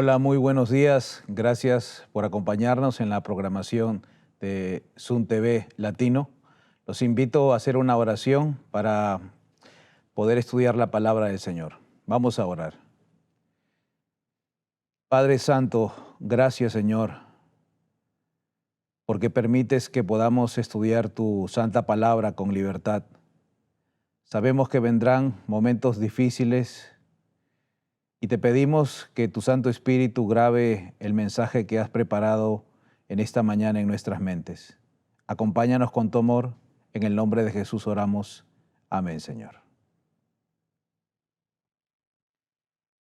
Hola, muy buenos días. Gracias por acompañarnos en la programación de Zoom TV Latino. Los invito a hacer una oración para poder estudiar la palabra del Señor. Vamos a orar. Padre Santo, gracias Señor, porque permites que podamos estudiar tu santa palabra con libertad. Sabemos que vendrán momentos difíciles y te pedimos que tu Santo Espíritu grabe el mensaje que has preparado en esta mañana en nuestras mentes. Acompáñanos con tu amor. En el nombre de Jesús oramos. Amén, Señor.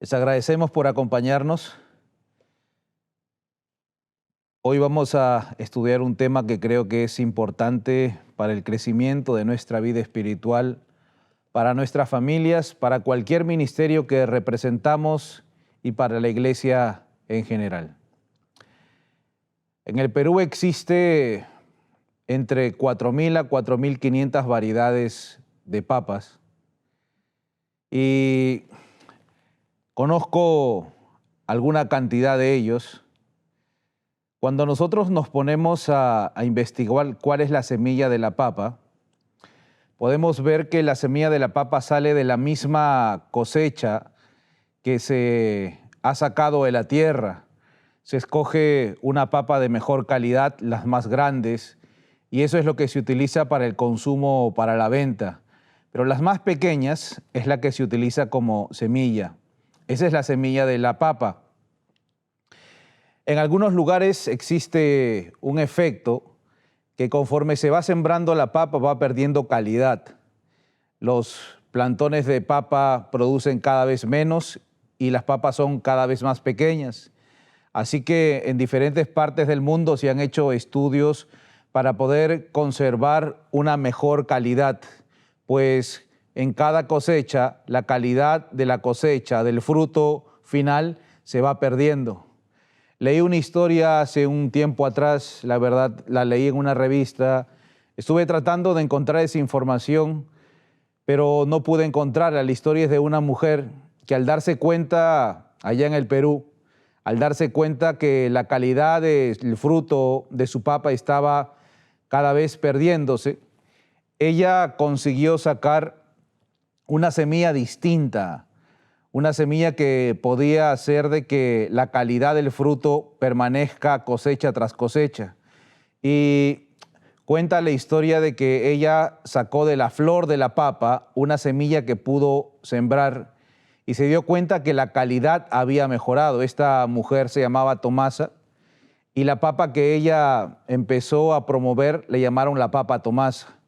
Les agradecemos por acompañarnos. Hoy vamos a estudiar un tema que creo que es importante para el crecimiento de nuestra vida espiritual, para nuestras familias, para cualquier ministerio que representamos y para la iglesia en general. En el Perú existe entre 4.000 a 4.500 variedades de papas y conozco alguna cantidad de ellos. Cuando nosotros nos ponemos a investigar cuál es la semilla de la papa, podemos ver que la semilla de la papa sale de la misma cosecha que se ha sacado de la tierra. Se escoge una papa de mejor calidad, las más grandes, y eso es lo que se utiliza para el consumo o para la venta. Pero las más pequeñas es la que se utiliza como semilla. Esa es la semilla de la papa. En algunos lugares existe un efecto que conforme se va sembrando la papa va perdiendo calidad. Los plantones de papa producen cada vez menos y las papas son cada vez más pequeñas. Así que en diferentes partes del mundo se han hecho estudios para poder conservar una mejor calidad, pues en cada cosecha la calidad de la cosecha, del fruto final, se va perdiendo. Leí una historia hace un tiempo atrás, la verdad la leí en una revista, estuve tratando de encontrar esa información, pero no pude encontrarla. La historia es de una mujer que al darse cuenta, allá en el Perú, al darse cuenta que la calidad del fruto de su papa estaba cada vez perdiéndose, ella consiguió sacar una semilla distinta, una semilla que podía hacer de que la calidad del fruto permanezca cosecha tras cosecha. Y cuenta la historia de que ella sacó de la flor de la papa una semilla que pudo sembrar y se dio cuenta que la calidad había mejorado. Esta mujer se llamaba Tomasa y la papa que ella empezó a promover le llamaron la papa Tomasa.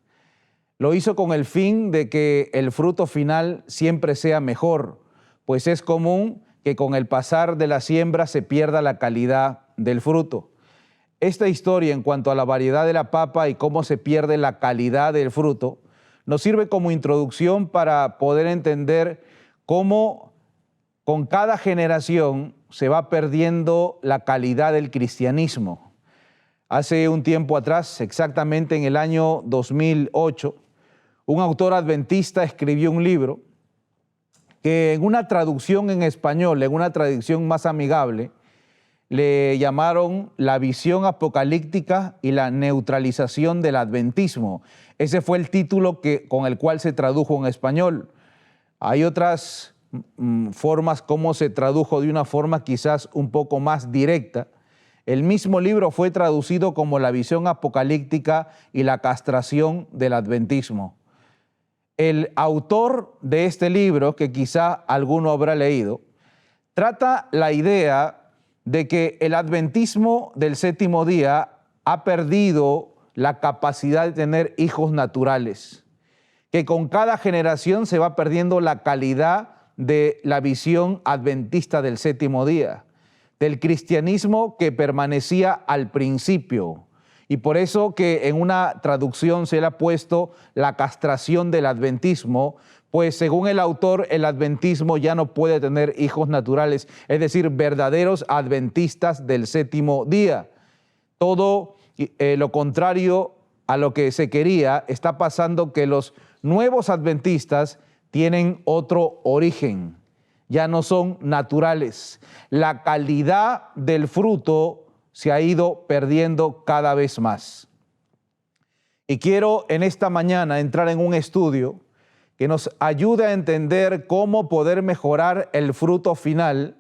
Lo hizo con el fin de que el fruto final siempre sea mejor, pues es común que con el pasar de la siembra se pierda la calidad del fruto. Esta historia en cuanto a la variedad de la papa y cómo se pierde la calidad del fruto nos sirve como introducción para poder entender cómo con cada generación se va perdiendo la calidad del cristianismo. Hace un tiempo atrás, exactamente en el año 2008, un autor adventista escribió un libro que en una traducción en español, en una traducción más amigable, le llamaron La visión apocalíptica y la neutralización del adventismo. Ese fue el título con el cual se tradujo en español. Hay otras formas como se tradujo de una forma quizás un poco más directa. El mismo libro fue traducido como La visión apocalíptica y la castración del adventismo. El autor de este libro, que quizá alguno habrá leído, trata la idea de que el adventismo del séptimo día ha perdido la capacidad de tener hijos naturales, que con cada generación se va perdiendo la calidad de la visión adventista del séptimo día, del cristianismo que permanecía al principio. Y por eso que en una traducción se le ha puesto la castración del adventismo, pues según el autor, el adventismo ya no puede tener hijos naturales, es decir, verdaderos adventistas del séptimo día. Todo lo contrario a lo que se quería está pasando, que los nuevos adventistas tienen otro origen. ya no son naturales. La calidad del fruto se ha ido perdiendo cada vez más. Y quiero en esta mañana entrar en un estudio que nos ayude a entender cómo poder mejorar el fruto final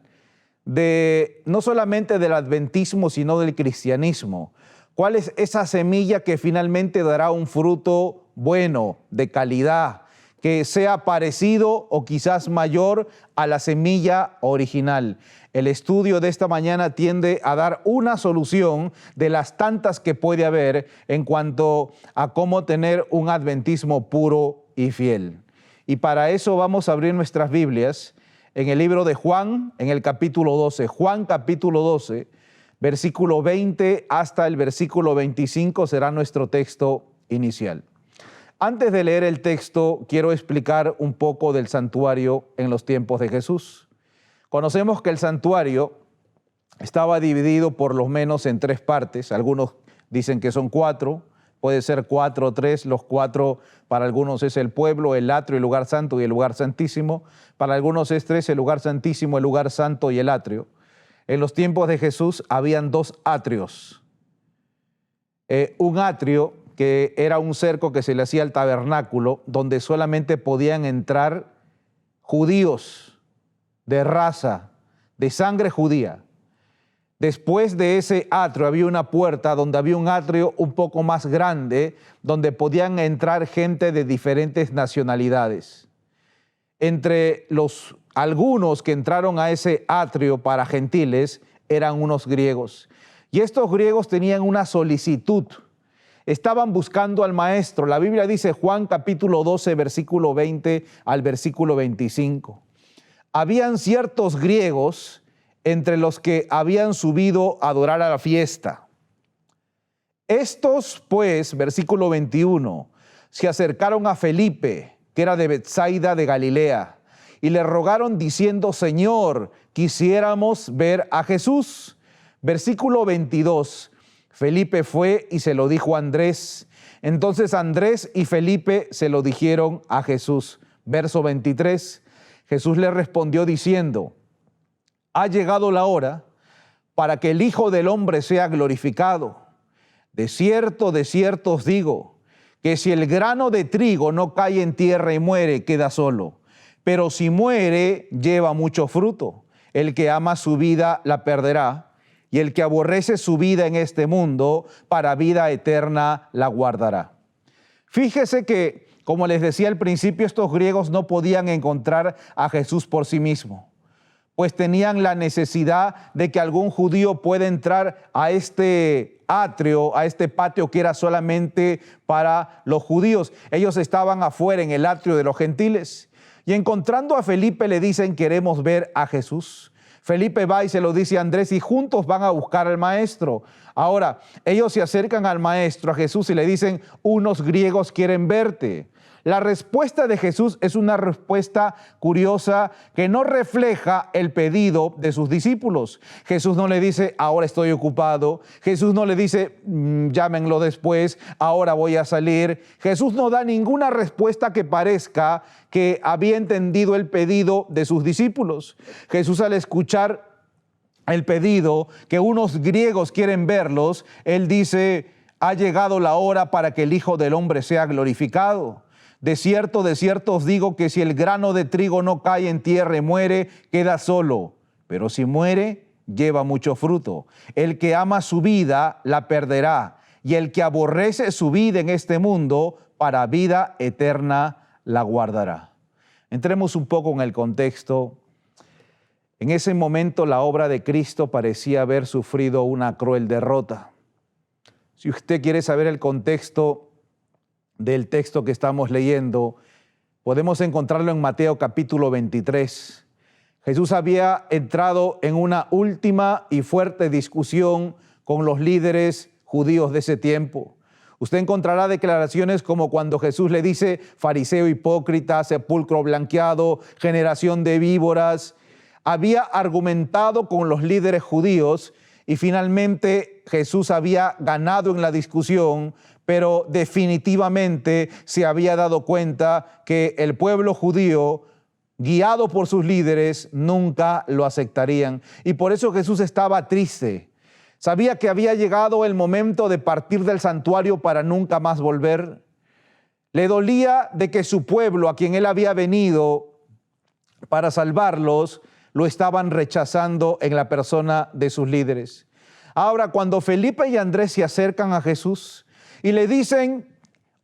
no solamente del adventismo, sino del cristianismo. ¿Cuál es esa semilla que finalmente dará un fruto bueno, de calidad, que sea parecido o quizás mayor a la semilla original? El estudio de esta mañana tiende a dar una solución de las tantas que puede haber en cuanto a cómo tener un adventismo puro y fiel. Y para eso vamos a abrir nuestras Biblias en el libro de Juan, en el capítulo 12. Juan capítulo 12, versículo 20 hasta el versículo 25 será nuestro texto inicial. Antes de leer el texto, quiero explicar un poco del santuario en los tiempos de Jesús. Conocemos que el santuario estaba dividido por lo menos en 3 partes. Algunos dicen que son 4, puede ser 4 o 3. Los 4 para algunos es el pueblo, el atrio, el lugar santo y el lugar santísimo. Para algunos es 3, el lugar santísimo, el lugar santo y el atrio. En los tiempos de Jesús habían 2 atrios. Un atrio que era un cerco que se le hacía al tabernáculo, donde solamente podían entrar judíos de raza, de sangre judía. Después de ese atrio había una puerta donde había un atrio un poco más grande, donde podían entrar gente de diferentes nacionalidades. Entre algunos que entraron a ese atrio para gentiles eran unos griegos. Y estos griegos tenían una solicitud. Estaban buscando al maestro. La Biblia dice, Juan capítulo 12, versículo 20 al versículo 25. Habían ciertos griegos entre los que habían subido a adorar a la fiesta. Estos, pues, versículo 21, se acercaron a Felipe, que era de Betsaida de Galilea, y le rogaron diciendo, Señor, quisiéramos ver a Jesús. Versículo 22, Felipe fue y se lo dijo a Andrés. Entonces Andrés y Felipe se lo dijeron a Jesús. Verso 23, Jesús le respondió diciendo, ha llegado la hora para que el Hijo del Hombre sea glorificado. De cierto os digo, que si el grano de trigo no cae en tierra y muere, queda solo. Pero si muere, lleva mucho fruto. El que ama su vida la perderá, y el que aborrece su vida en este mundo, para vida eterna la guardará. Fíjese que, como les decía al principio, estos griegos no podían encontrar a Jesús por sí mismo, pues tenían la necesidad de que algún judío pueda entrar a este atrio, a este patio que era solamente para los judíos. Ellos estaban afuera en el atrio de los gentiles. Y encontrando a Felipe le dicen, queremos ver a Jesús. Felipe va y se lo dice a Andrés y juntos van a buscar al maestro. Ahora, ellos se acercan al maestro, a Jesús, y le dicen, unos griegos quieren verte. La respuesta de Jesús es una respuesta curiosa que no refleja el pedido de sus discípulos. Jesús no le dice, ahora estoy ocupado. Jesús no le dice, llámenlo después, ahora voy a salir. Jesús no da ninguna respuesta que parezca que había entendido el pedido de sus discípulos. Jesús, al escuchar el pedido que unos griegos quieren verlos, él dice, ha llegado la hora para que el Hijo del Hombre sea glorificado. De cierto os digo que si el grano de trigo no cae en tierra y muere, queda solo. Pero si muere, lleva mucho fruto. El que ama su vida, la perderá. Y el que aborrece su vida en este mundo, para vida eterna la guardará. Entremos un poco en el contexto. En ese momento la obra de Cristo parecía haber sufrido una cruel derrota. Si usted quiere saber el contexto del texto que estamos leyendo, podemos encontrarlo en Mateo capítulo 23. Jesús había entrado en una última y fuerte discusión con los líderes judíos de ese tiempo. Usted encontrará declaraciones como cuando Jesús le dice, fariseo hipócrita, sepulcro blanqueado, generación de víboras. Había argumentado con los líderes judíos y finalmente Jesús había ganado en la discusión, pero definitivamente se había dado cuenta que el pueblo judío guiado por sus líderes, nunca lo aceptarían. Y por eso Jesús estaba triste. Sabía que había llegado el momento de partir del santuario para nunca más volver. Le dolía de que su pueblo, a quien él había venido para salvarlos, lo estaban rechazando en la persona de sus líderes. Ahora, cuando Felipe y Andrés se acercan a Jesús y le dicen,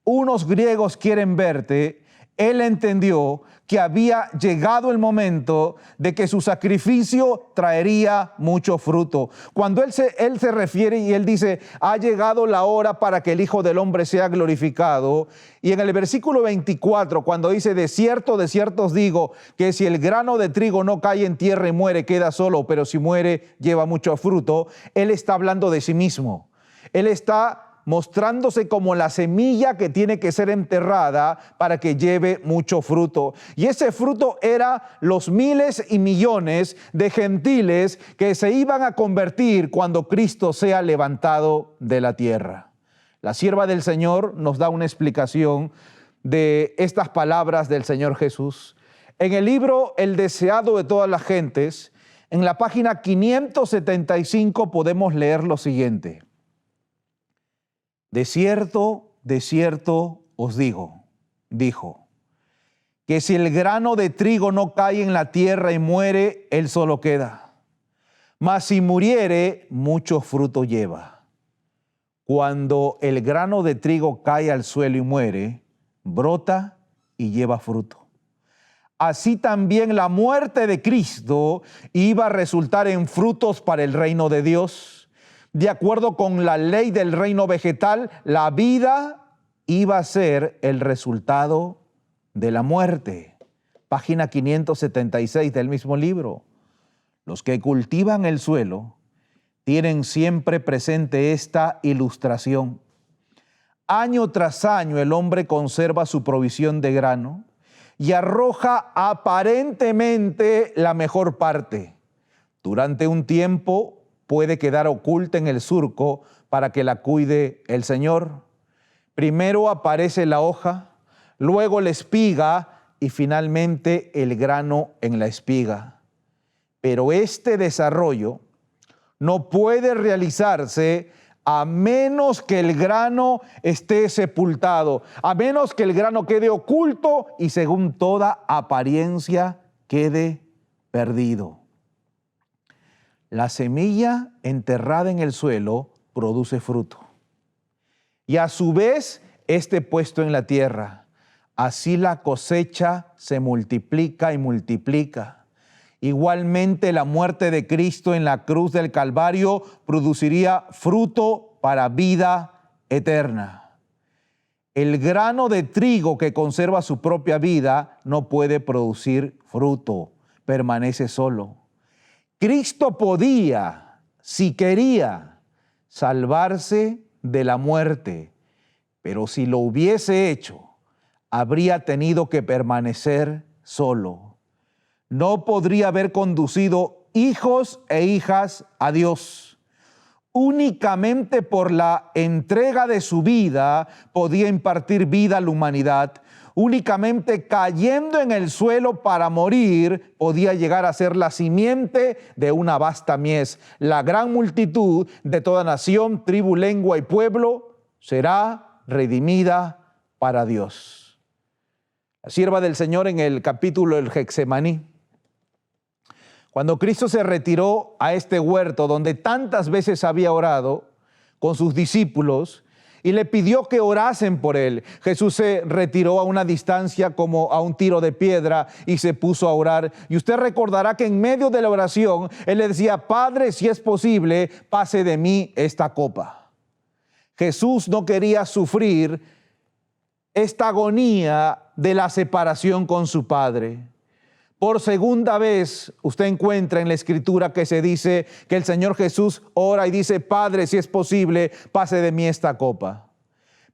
unos griegos quieren verte, él entendió que había llegado el momento de que su sacrificio traería mucho fruto. Cuando él se refiere y él dice, ha llegado la hora para que el Hijo del Hombre sea glorificado. Y en el versículo 24, cuando dice, de cierto os digo, que si el grano de trigo no cae en tierra y muere, queda solo, pero si muere, lleva mucho fruto. Él está hablando de sí mismo. Él está mostrándose como la semilla que tiene que ser enterrada para que lleve mucho fruto. Y ese fruto era los miles y millones de gentiles que se iban a convertir cuando Cristo sea levantado de la tierra. La sierva del Señor nos da una explicación de estas palabras del Señor Jesús. En el libro El deseado de todas las gentes, en la página 575 podemos leer lo siguiente. De cierto os digo, dijo, que si el grano de trigo no cae en la tierra y muere, él solo queda. Mas si muriere, mucho fruto lleva. Cuando el grano de trigo cae al suelo y muere, brota y lleva fruto. Así también la muerte de Cristo iba a resultar en frutos para el reino de Dios. De acuerdo con la ley del reino vegetal, la vida iba a ser el resultado de la muerte. Página 576 del mismo libro. Los que cultivan el suelo tienen siempre presente esta ilustración. Año tras año el hombre conserva su provisión de grano y arroja aparentemente la mejor parte. Durante un tiempo puede quedar oculta en el surco para que la cuide el Señor. Primero aparece la hoja, luego la espiga y finalmente el grano en la espiga. Pero este desarrollo no puede realizarse a menos que el grano esté sepultado, a menos que el grano quede oculto y según toda apariencia quede perdido. La semilla enterrada en el suelo produce fruto. Y a su vez, este puesto en la tierra. Así la cosecha se multiplica y multiplica. Igualmente, la muerte de Cristo en la cruz del Calvario produciría fruto para vida eterna. El grano de trigo que conserva su propia vida no puede producir fruto, permanece solo. Cristo podía, si quería, salvarse de la muerte, pero si lo hubiese hecho, habría tenido que permanecer solo. No podría haber conducido hijos e hijas a Dios. Únicamente por la entrega de su vida podía impartir vida a la humanidad. Únicamente cayendo en el suelo para morir podía llegar a ser la simiente de una vasta mies. La gran multitud de toda nación, tribu, lengua y pueblo será redimida para Dios. La sierva del Señor en el capítulo del Getsemaní. Cuando Cristo se retiró a este huerto donde tantas veces había orado con sus discípulos, y le pidió que orasen por él. Jesús se retiró a una distancia como a un tiro de piedra y se puso a orar. Y usted recordará que en medio de la oración, él le decía, Padre, si es posible, pase de mí esta copa. Jesús no quería sufrir esta agonía de la separación con su Padre. Por segunda vez, usted encuentra en la Escritura que se dice que el Señor Jesús ora y dice, Padre, si es posible, pase de mí esta copa.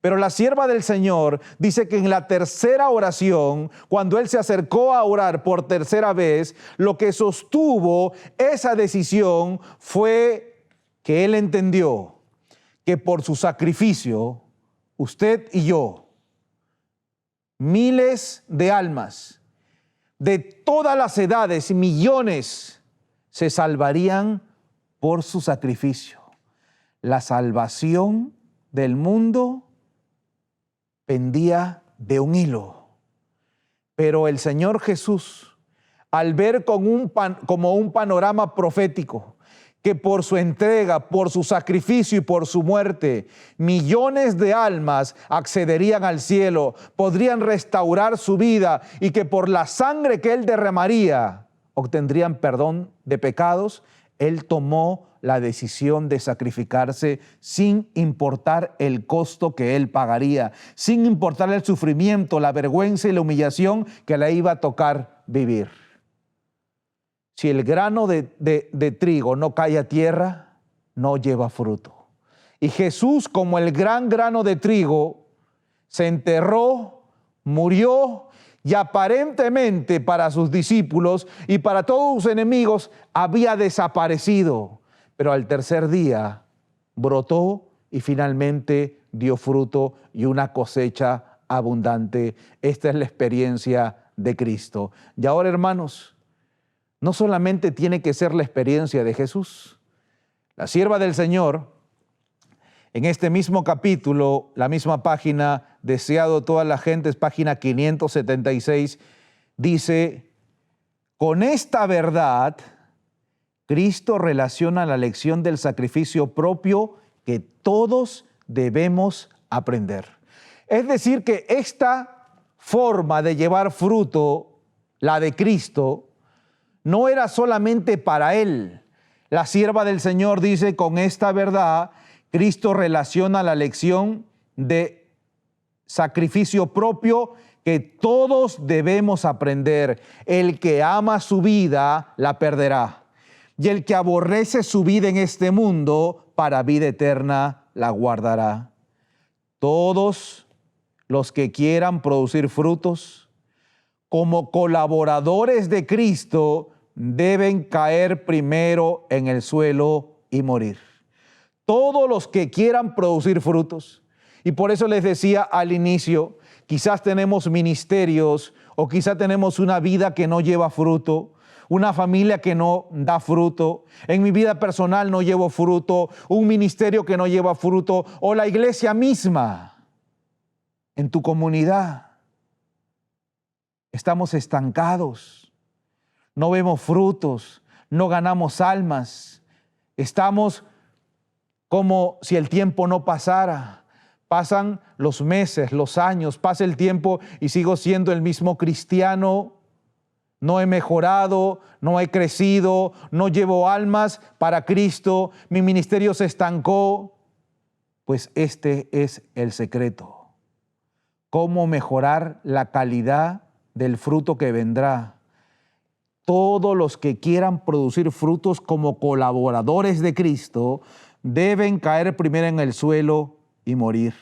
Pero la sierva del Señor dice que en la tercera oración, cuando Él se acercó a orar por tercera vez, lo que sostuvo esa decisión fue que Él entendió que por su sacrificio, usted y yo, miles de almas, de todas las edades, millones, se salvarían por su sacrificio. La salvación del mundo pendía de un hilo. Pero el Señor Jesús, al ver como un panorama profético, que por su entrega, por su sacrificio y por su muerte, millones de almas accederían al cielo, podrían restaurar su vida y que por la sangre que Él derramaría obtendrían perdón de pecados, Él tomó la decisión de sacrificarse sin importar el costo que Él pagaría, sin importar el sufrimiento, la vergüenza y la humillación que le iba a tocar vivir. Si el grano de trigo no cae a tierra, no lleva fruto. Y Jesús, como el gran grano de trigo, se enterró, murió y aparentemente para sus discípulos y para todos sus enemigos había desaparecido. Pero al tercer día brotó y finalmente dio fruto y una cosecha abundante. Esta es la experiencia de Cristo. Y ahora, hermanos, no solamente tiene que ser la experiencia de Jesús. La sierva del Señor, en este mismo capítulo, la misma página, deseado de todas las gentes, página 576, dice, con esta verdad, Cristo relaciona la lección del sacrificio propio que todos debemos aprender. Es decir, que esta forma de llevar fruto, la de Cristo, no era solamente para Él. La sierva del Señor dice, con esta verdad, Cristo relaciona la lección de sacrificio propio que todos debemos aprender. El que ama su vida, la perderá. Y el que aborrece su vida en este mundo, para vida eterna la guardará. Todos los que quieran producir frutos, como colaboradores de Cristo, deben caer primero en el suelo y morir. Todos los que quieran producir frutos. Y por eso les decía al inicio, quizás tenemos ministerios o quizás tenemos una vida que no lleva fruto, una familia que no da fruto. En mi vida personal no llevo fruto, un ministerio que no lleva fruto, o la iglesia misma, en tu comunidad. Estamos estancados. No vemos frutos, no ganamos almas. Estamos como si el tiempo no pasara. Pasan los meses, los años, pasa el tiempo y sigo siendo el mismo cristiano. No he mejorado, no he crecido, no llevo almas para Cristo. Mi ministerio se estancó. Pues este es el secreto. ¿Cómo mejorar la calidad del fruto que vendrá? Todos los que quieran producir frutos como colaboradores de Cristo deben caer primero en el suelo y morir.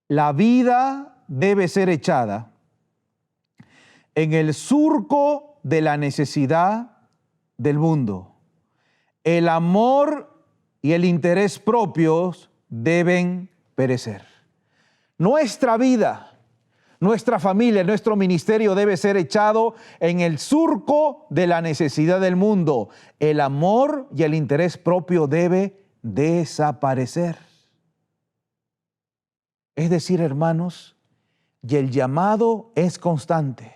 La vida debe ser echada en el surco de la necesidad del mundo. El amor y el interés propios deben perecer. Nuestra vida, nuestra familia, nuestro ministerio debe ser echado en el surco de la necesidad del mundo. El amor y el interés propio debe desaparecer. Es decir, hermanos, y el llamado es constante.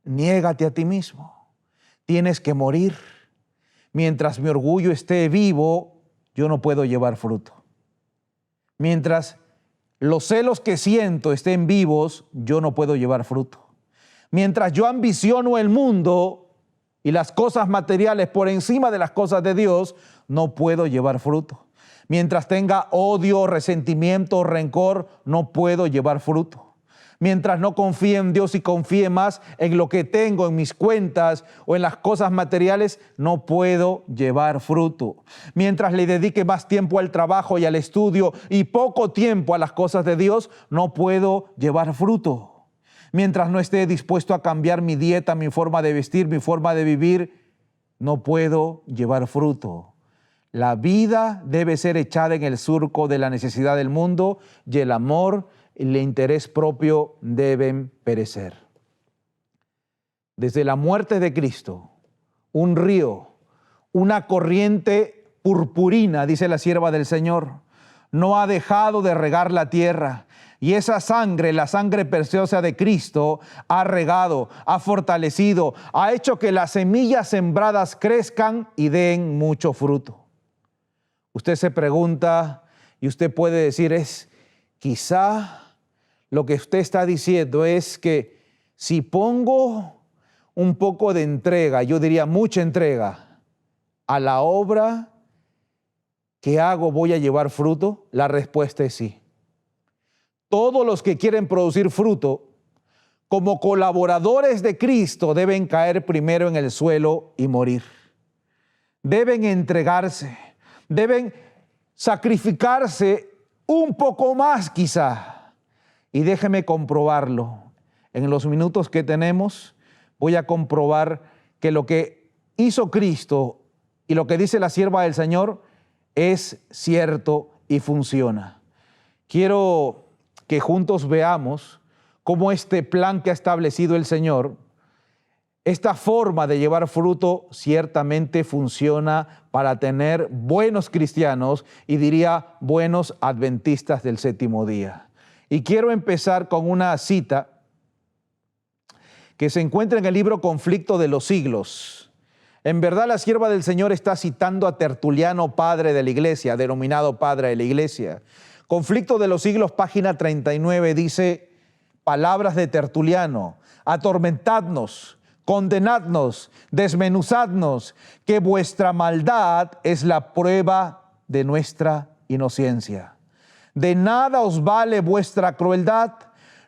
Niégate a ti mismo. Tienes que morir. Mientras mi orgullo esté vivo, yo no puedo llevar fruto. Mientras los celos que siento estén vivos, yo no puedo llevar fruto. Mientras yo ambiciono el mundo y las cosas materiales por encima de las cosas de Dios, no puedo llevar fruto. Mientras tenga odio, resentimiento, rencor, no puedo llevar fruto. Mientras no confíe en Dios y confíe más en lo que tengo, en mis cuentas o en las cosas materiales, no puedo llevar fruto. Mientras le dedique más tiempo al trabajo y al estudio y poco tiempo a las cosas de Dios, no puedo llevar fruto. Mientras no esté dispuesto a cambiar mi dieta, mi forma de vestir, mi forma de vivir, no puedo llevar fruto. La vida debe ser echada en el surco de la necesidad del mundo y el amor y el interés propio deben perecer. desde la muerte de Cristo, un río, una corriente purpurina, dice la sierva del Señor, no ha dejado de regar la tierra. Y esa sangre, la sangre preciosa de Cristo, ha regado, ha fortalecido, ha hecho que las semillas sembradas crezcan y den mucho fruto. Usted se pregunta y usted puede decir, quizá lo que usted está diciendo es que si pongo un poco de entrega, yo diría mucha entrega, a la obra que hago, ¿voy a llevar fruto? La respuesta es sí. Todos los que quieren producir fruto, como colaboradores de Cristo, deben caer primero en el suelo y morir. Deben entregarse, deben sacrificarse un poco más quizá. Y déjeme comprobarlo. En los minutos que tenemos, voy a comprobar que lo que hizo Cristo y lo que dice la sierva del Señor es cierto y funciona. Quiero que juntos veamos cómo este plan que ha establecido el Señor, esta forma de llevar fruto ciertamente funciona para tener buenos cristianos y diría buenos adventistas del séptimo día. Y quiero empezar con una cita que se encuentra en el libro Conflicto de los Siglos. En verdad, la sierva del Señor está citando a Tertuliano, padre de la iglesia, denominado padre de la iglesia. Conflicto de los Siglos, página 39, dice, palabras de Tertuliano: atormentadnos, condenadnos, desmenuzadnos, que vuestra maldad es la prueba de nuestra inocencia. De nada os vale vuestra crueldad,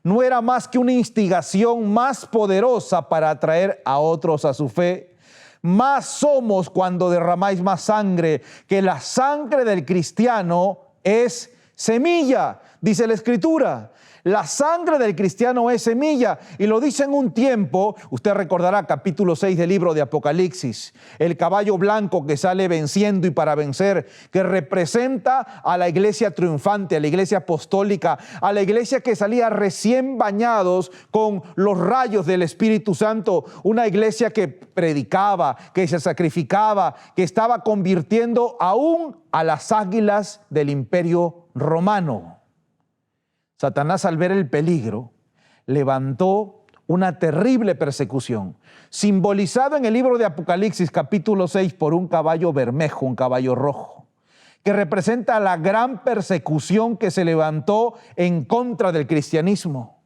no era más que una instigación más poderosa para atraer a otros a su fe. Más somos cuando derramáis más sangre, que la sangre del cristiano es semilla, dice la Escritura. La sangre del cristiano es semilla, y lo dice en un tiempo, usted recordará capítulo 6 del libro de Apocalipsis, el caballo blanco que sale venciendo y para vencer, que representa a la iglesia triunfante, a la iglesia apostólica, a la iglesia que salía recién bañados con los rayos del Espíritu Santo, una iglesia que predicaba, que se sacrificaba, que estaba convirtiendo aún a las águilas del imperio romano. Satanás, al ver el peligro, levantó una terrible persecución, simbolizado en el libro de Apocalipsis capítulo 6 por un caballo bermejo, un caballo rojo, que representa la gran persecución que se levantó en contra del cristianismo.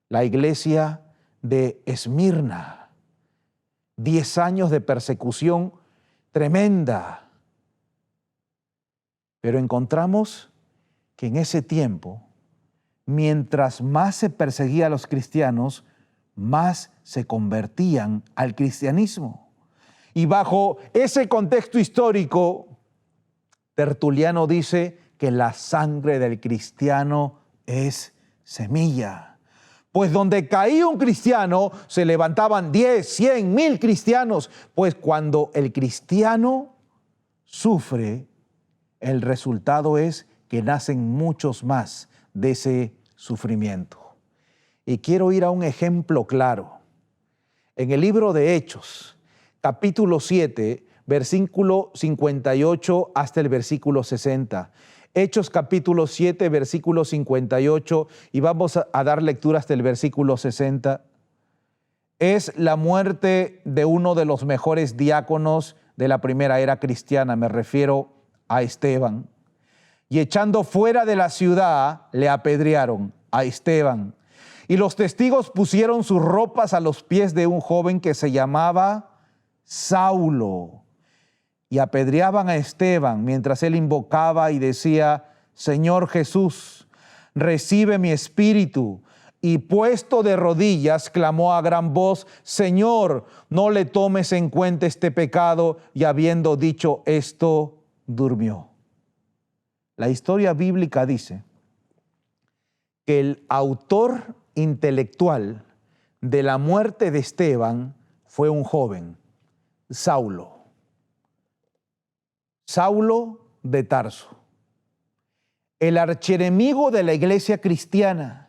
La iglesia de Esmirna, 10 años de persecución tremenda. Pero encontramos que en ese tiempo, mientras más se perseguía a los cristianos, más se convertían al cristianismo. Y bajo ese contexto histórico, Tertuliano dice que la sangre del cristiano es semilla. Pues donde caía un cristiano, se levantaban 10, 100, 1000 cristianos. Pues cuando el cristiano sufre, el resultado es que nacen muchos más de ese sufrimiento. Y quiero ir a un ejemplo claro. En el libro de Hechos, capítulo 7, versículo 58 hasta el versículo 60. Hechos capítulo 7, versículo 58, y vamos a dar lectura hasta el versículo 60. Es la muerte de uno de los mejores diáconos de la primera era cristiana, me refiero a Esteban. Y echando fuera de la ciudad, le apedrearon a Esteban. Y los testigos pusieron sus ropas a los pies de un joven que se llamaba Saulo. Y apedreaban a Esteban mientras él invocaba y decía: Señor Jesús, recibe mi espíritu. Y puesto de rodillas, clamó a gran voz: Señor, no le tomes en cuenta este pecado. Y habiendo dicho esto, durmió. La historia bíblica dice que el autor intelectual de la muerte de Esteban fue un joven, Saulo. Saulo de Tarso, el archienemigo de la iglesia cristiana,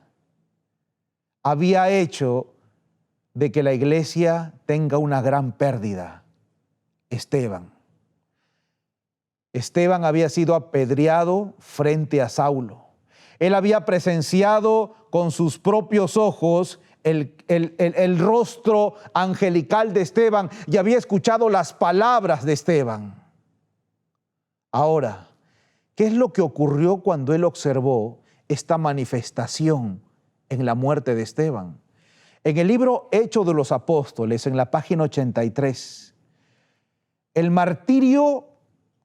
había hecho de que la iglesia tenga una gran pérdida: Esteban. Esteban había sido apedreado frente a Saulo. Él había presenciado con sus propios ojos el rostro angelical de Esteban y había escuchado las palabras de Esteban. Ahora, ¿qué es lo que ocurrió cuando él observó esta manifestación en la muerte de Esteban? En el libro Hechos de los Apóstoles, en la página 83, el martirio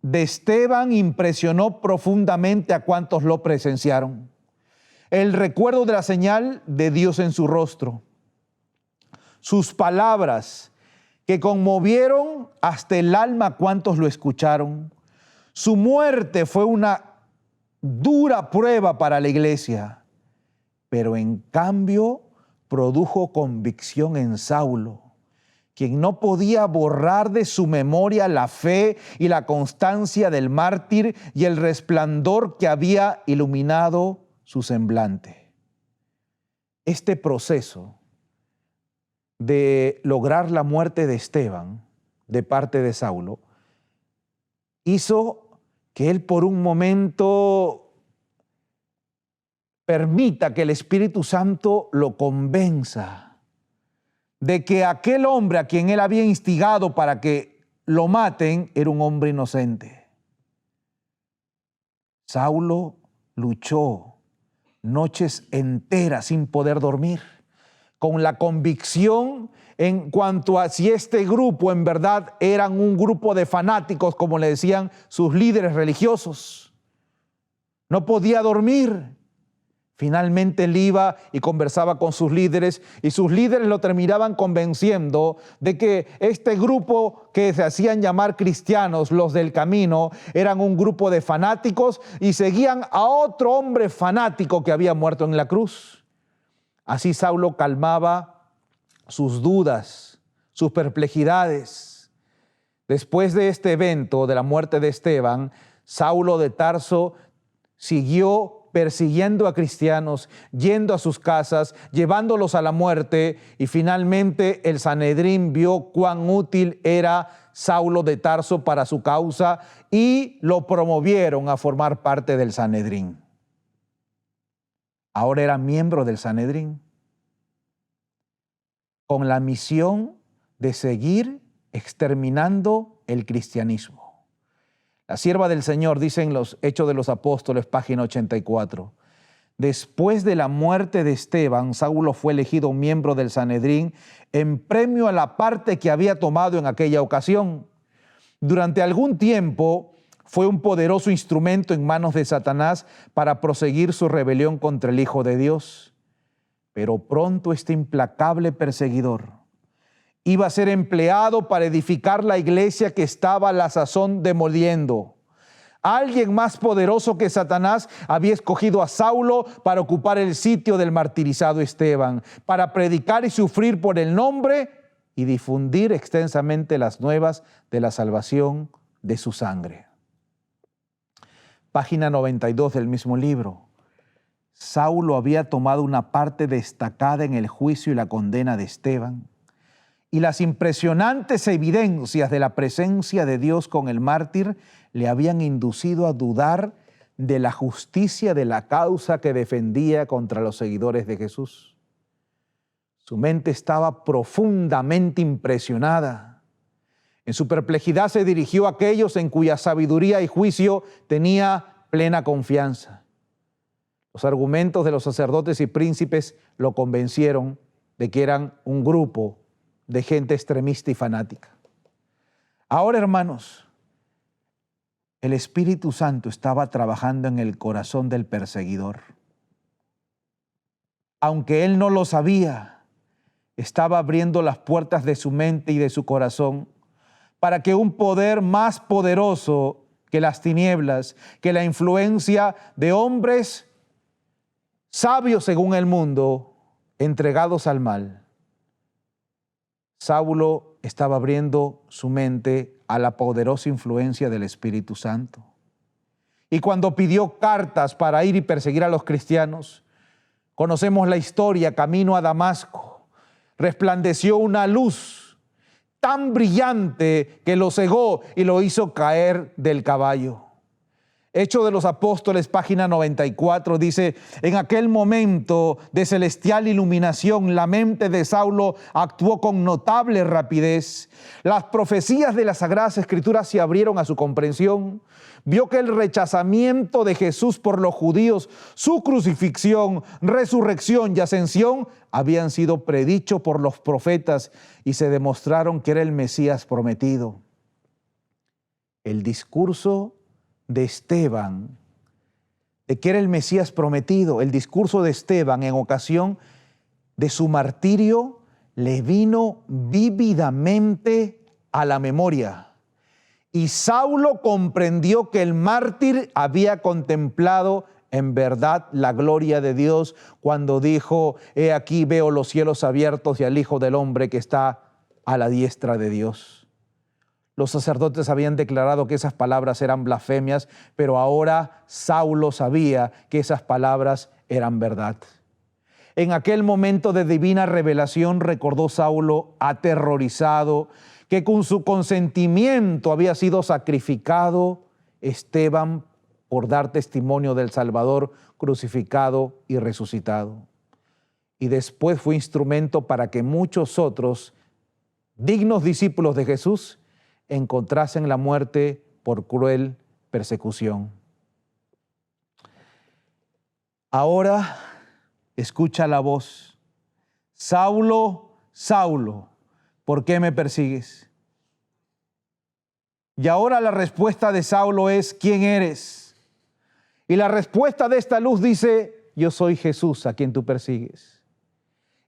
de Esteban impresionó profundamente a cuantos lo presenciaron. El recuerdo de la señal de Dios en su rostro, sus palabras que conmovieron hasta el alma a cuantos lo escucharon. Su muerte fue una dura prueba para la iglesia, pero en cambio produjo convicción en Saulo, quien no podía borrar de su memoria la fe y la constancia del mártir y el resplandor que había iluminado su semblante. Este proceso de lograr la muerte de Esteban de parte de Saulo hizo que él por un momento permita que el Espíritu Santo lo convenza de que aquel hombre a quien él había instigado para que lo maten era un hombre inocente. Saulo luchó noches enteras sin poder dormir, con la convicción en cuanto a si este grupo en verdad eran un grupo de fanáticos, como le decían sus líderes religiosos. No podía dormir. Finalmente él iba y conversaba con sus líderes y sus líderes lo terminaban convenciendo de que este grupo que se hacían llamar cristianos, los del camino, eran un grupo de fanáticos y seguían a otro hombre fanático que había muerto en la cruz. Así Saulo calmaba sus dudas, sus perplejidades. Después de este evento de la muerte de Esteban, Saulo de Tarso siguió persiguiendo a cristianos, yendo a sus casas, llevándolos a la muerte, y finalmente el Sanedrín vio cuán útil era Saulo de Tarso para su causa y lo promovieron a formar parte del Sanedrín. Ahora era miembro del Sanedrín, con la misión de seguir exterminando el cristianismo. La sierva del Señor dice en los Hechos de los Apóstoles, página 84, después de la muerte de Esteban, Saulo fue elegido miembro del Sanedrín en premio a la parte que había tomado en aquella ocasión. Durante algún tiempo fue un poderoso instrumento en manos de Satanás para proseguir su rebelión contra el Hijo de Dios. Pero pronto este implacable perseguidor iba a ser empleado para edificar la iglesia que estaba a la sazón demoliendo. Alguien más poderoso que Satanás había escogido a Saulo para ocupar el sitio del martirizado Esteban, para predicar y sufrir por el nombre y difundir extensamente las nuevas de la salvación de su sangre. Página 92 del mismo libro. Saulo había tomado una parte destacada en el juicio y la condena de Esteban, y las impresionantes evidencias de la presencia de Dios con el mártir le habían inducido a dudar de la justicia de la causa que defendía contra los seguidores de Jesús. Su mente estaba profundamente impresionada. En su perplejidad se dirigió a aquellos en cuya sabiduría y juicio tenía plena confianza. Los argumentos de los sacerdotes y príncipes lo convencieron de que eran un grupo de gente extremista y fanática. Ahora, hermanos, el Espíritu Santo estaba trabajando en el corazón del perseguidor. Aunque él no lo sabía, estaba abriendo las puertas de su mente y de su corazón para que un poder más poderoso que las tinieblas, que la influencia de hombres sabios según el mundo, entregados al mal. Saulo estaba abriendo su mente a la poderosa influencia del Espíritu Santo. Y cuando pidió cartas para ir y perseguir a los cristianos, conocemos la historia camino a Damasco. resplandeció una luz tan brillante que lo cegó y lo hizo caer del caballo. Hechos de los Apóstoles, página 94, dice: en aquel momento de celestial iluminación, la mente de Saulo actuó con notable rapidez. Las profecías de las Sagradas Escrituras se abrieron a su comprensión. Vio que el rechazamiento de Jesús por los judíos, su crucifixión, resurrección y ascensión habían sido predichos por los profetas y se demostraron que era el Mesías prometido. El discurso de Esteban, de que era el Mesías prometido, el discurso de Esteban en ocasión de su martirio, le vino vívidamente a la memoria. Y Saulo comprendió que el mártir había contemplado en verdad la gloria de Dios cuando dijo: he aquí veo los cielos abiertos y al Hijo del Hombre que está a la diestra de Dios. Los sacerdotes habían declarado que esas palabras eran blasfemias, pero ahora Saulo sabía que esas palabras eran verdad. En aquel momento de divina revelación recordó Saulo, aterrorizado, que con su consentimiento había sido sacrificado Esteban por dar testimonio del Salvador crucificado y resucitado. Y después fue instrumento para que muchos otros dignos discípulos de Jesús encontrasen la muerte por cruel persecución. Ahora escucha la voz: Saulo, Saulo, ¿por qué me persigues? Y ahora la respuesta de Saulo es: ¿quién eres? Y la respuesta de esta luz dice: yo soy Jesús a quien tú persigues.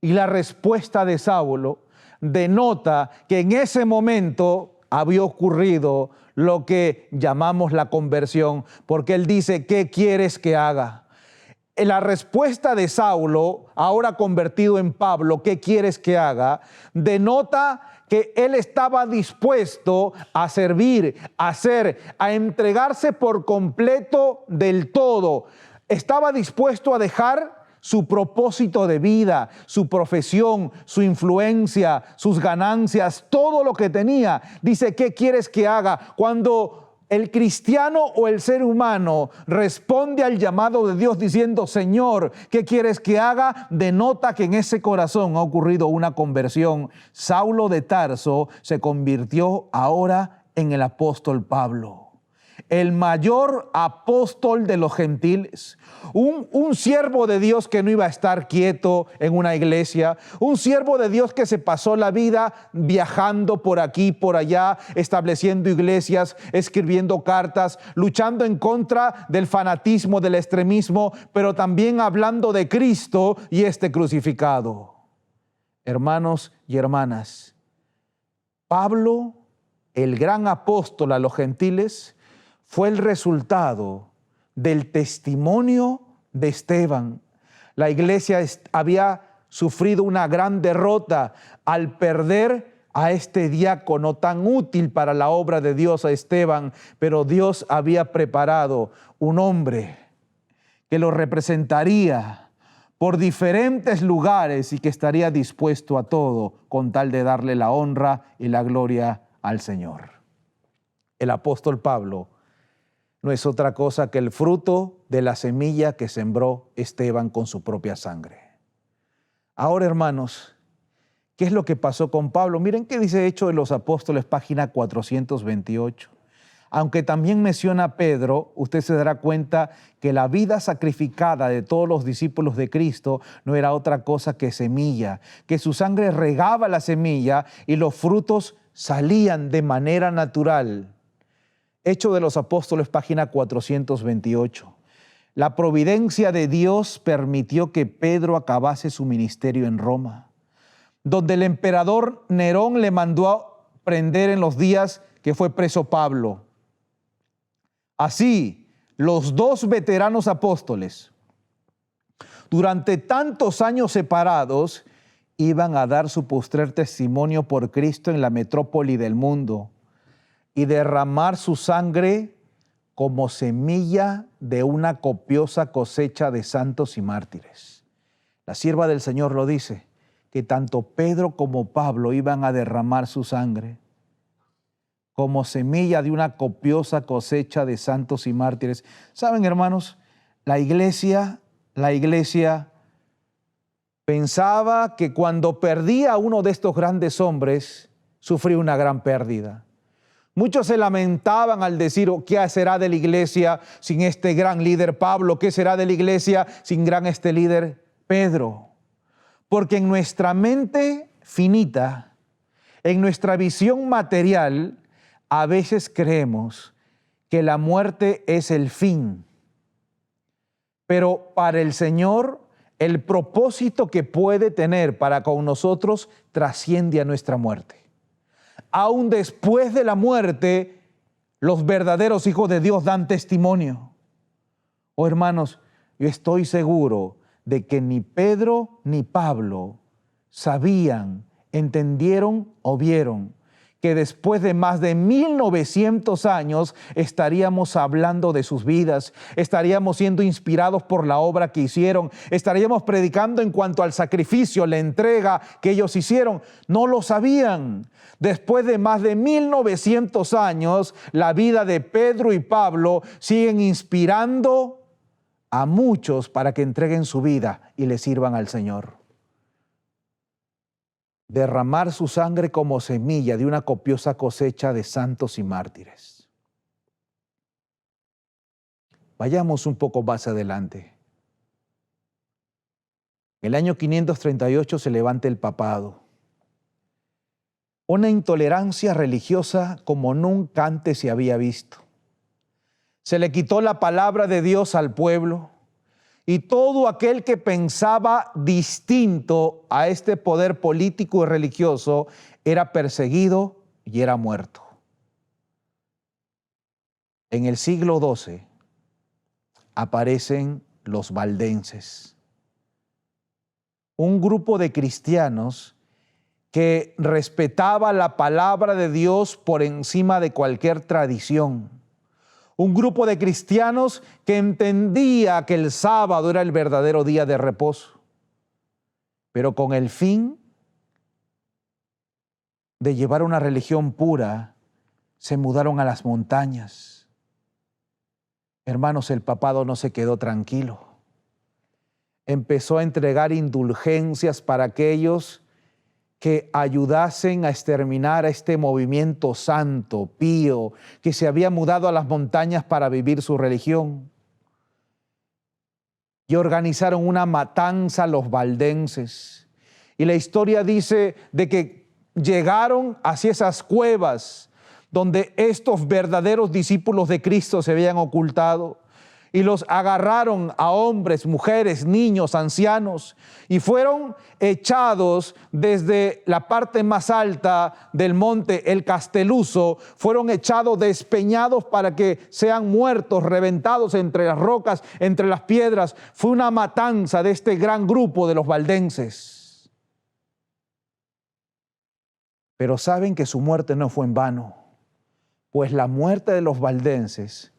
Y la respuesta de Saulo denota que en ese momento había ocurrido lo que llamamos la conversión, porque él dice: ¿qué quieres que haga? La respuesta de Saulo, ahora convertido en Pablo, ¿qué quieres que haga?, denota que él estaba dispuesto a servir, a hacer, a entregarse por completo del todo. Estaba dispuesto a dejar su propósito de vida, su profesión, su influencia, sus ganancias, todo lo que tenía. Dice: ¿qué quieres que haga? Cuando el cristiano o el ser humano responde al llamado de Dios diciendo: Señor, ¿qué quieres que haga?, denota que en ese corazón ha ocurrido una conversión. Saulo de Tarso se convirtió ahora en el apóstol Pablo, el mayor apóstol de los gentiles, un siervo de Dios que no iba a estar quieto en una iglesia, un siervo de Dios que se pasó la vida viajando por aquí, por allá, estableciendo iglesias, escribiendo cartas, luchando en contra del fanatismo, del extremismo, pero también hablando de Cristo y este crucificado. Hermanos y hermanas, Pablo, el gran apóstol a los gentiles, fue el resultado del testimonio de Esteban. La iglesia había sufrido una gran derrota al perder a este diácono tan útil para la obra de Dios, a Esteban, pero Dios había preparado un hombre que lo representaría por diferentes lugares y que estaría dispuesto a todo con tal de darle la honra y la gloria al Señor. El apóstol Pablo no es otra cosa que el fruto de la semilla que sembró Esteban con su propia sangre. Ahora, hermanos, ¿qué es lo que pasó con Pablo? Miren qué dice Hechos de los Apóstoles, página 428. Aunque también menciona a Pedro, usted se dará cuenta que la vida sacrificada de todos los discípulos de Cristo no era otra cosa que semilla, que su sangre regaba la semilla y los frutos salían de manera natural. Hechos de los Apóstoles, página 428. La providencia de Dios permitió que Pedro acabase su ministerio en Roma, donde el emperador Nerón le mandó a prender en los días que fue preso Pablo. Así, los dos veteranos apóstoles, durante tantos años separados, iban a dar su postrer testimonio por Cristo en la metrópoli del mundo y derramar su sangre como semilla de una copiosa cosecha de santos y mártires. La sierva del Señor lo dice, que tanto Pedro como Pablo iban a derramar su sangre como semilla de una copiosa cosecha de santos y mártires. ¿Saben, hermanos? La iglesia pensaba que cuando perdía a uno de estos grandes hombres, sufría una gran pérdida. Muchos se lamentaban al decir, ¿qué será de la iglesia sin este gran líder Pablo? ¿Qué será de la iglesia sin este líder Pedro? Porque en nuestra mente finita, en nuestra visión material, a veces creemos que la muerte es el fin. Pero para el Señor, el propósito que puede tener para con nosotros trasciende a nuestra muerte. Aún después de la muerte, los verdaderos hijos de Dios dan testimonio. Oh, hermanos, yo estoy seguro de que ni Pedro ni Pablo sabían, entendieron o vieron que después de más de 1900 años estaríamos hablando de sus vidas, estaríamos siendo inspirados por la obra que hicieron, estaríamos predicando en cuanto al sacrificio, la entrega que ellos hicieron. No lo sabían. Después de más de 1900 años, la vida de Pedro y Pablo siguen inspirando a muchos para que entreguen su vida y le sirvan al Señor. Derramar su sangre como semilla de una copiosa cosecha de santos y mártires. Vayamos un poco más adelante. En el año 538 se levanta el papado. Una intolerancia religiosa como nunca antes se había visto. Se le quitó la palabra de Dios al pueblo. Y todo aquel que pensaba distinto a este poder político y religioso era perseguido y era muerto. En el siglo XII aparecen los valdenses, un grupo de cristianos que respetaba la palabra de Dios por encima de cualquier tradición. Un grupo de cristianos que entendía que el sábado era el verdadero día de reposo, pero con el fin de llevar una religión pura, se mudaron a las montañas. Hermanos, el papado no se quedó tranquilo. Empezó a entregar indulgencias para aquellos que ayudasen a exterminar a este movimiento santo, pío, que se había mudado a las montañas para vivir su religión. Y organizaron una matanza a los valdenses. Y la historia dice de que llegaron hacia esas cuevas donde estos verdaderos discípulos de Cristo se habían ocultado. Y los agarraron a hombres, mujeres, niños, ancianos, y fueron echados desde la parte más alta del monte, el Casteluso, fueron echados, despeñados para que sean muertos, reventados entre las rocas, entre las piedras. Fue una matanza de este gran grupo de los valdenses. Pero saben que su muerte no fue en vano, pues la muerte de los valdenses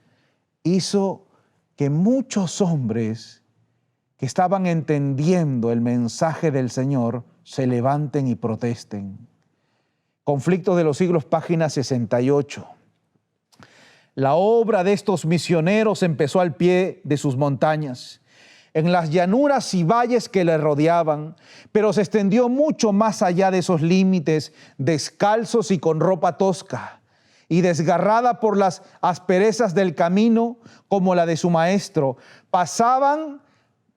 hizo que muchos hombres que estaban entendiendo el mensaje del Señor se levanten y protesten. Conflictos de los Siglos, página 68. La obra de estos misioneros empezó al pie de sus montañas, en las llanuras y valles que le rodeaban, pero se extendió mucho más allá de esos límites, descalzos y con ropa tosca, y desgarrada por las asperezas del camino como la de su maestro. Pasaban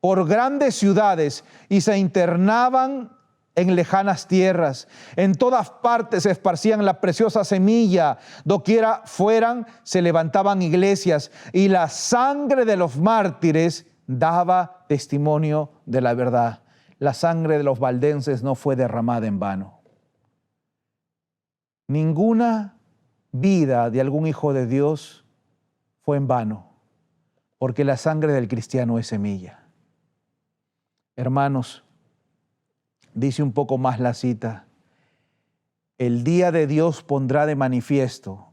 por grandes ciudades y se internaban en lejanas tierras. En todas partes se esparcían la preciosa semilla. Doquiera fueran, se levantaban iglesias, y la sangre de los mártires daba testimonio de la verdad. La sangre de los valdenses no fue derramada en vano. Ninguna vida de algún hijo de Dios fue en vano, porque la sangre del cristiano es semilla. Hermanos, dice un poco más la cita: el día de Dios pondrá de manifiesto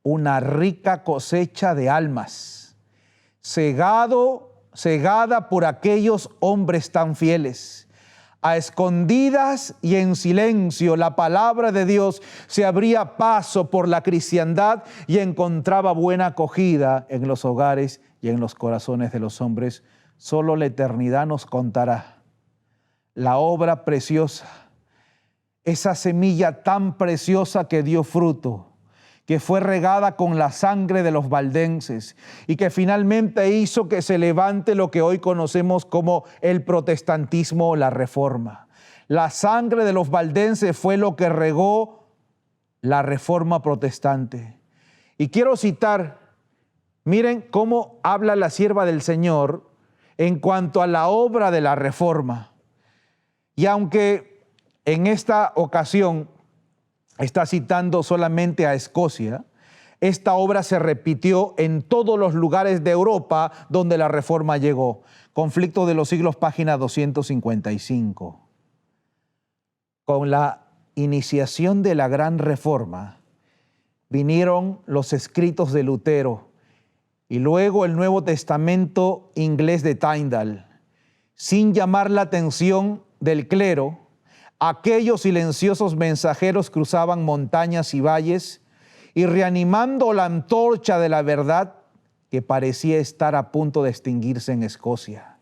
una rica cosecha de almas, segada por aquellos hombres tan fieles, A escondidas y en silencio, la palabra de Dios se abría paso por la cristiandad y encontraba buena acogida en los hogares y en los corazones de los hombres. Solo la eternidad nos contará la obra preciosa, esa semilla tan preciosa que dio fruto, que fue regada con la sangre de los valdenses y que finalmente hizo que se levante lo que hoy conocemos como el protestantismo o la Reforma. La sangre de los valdenses fue lo que regó la Reforma protestante. Y quiero citar, miren cómo habla la sierva del Señor en cuanto a la obra de la Reforma. Y aunque en esta ocasión está citando solamente a Escocia, esta obra se repitió en todos los lugares de Europa donde la Reforma llegó. Conflicto de los Siglos, página 255. Con la iniciación de la Gran Reforma, vinieron los escritos de Lutero y luego el Nuevo Testamento inglés de Tyndale. Sin llamar la atención del clero, aquellos silenciosos mensajeros cruzaban montañas y valles y reanimando la antorcha de la verdad que parecía estar a punto de extinguirse en Escocia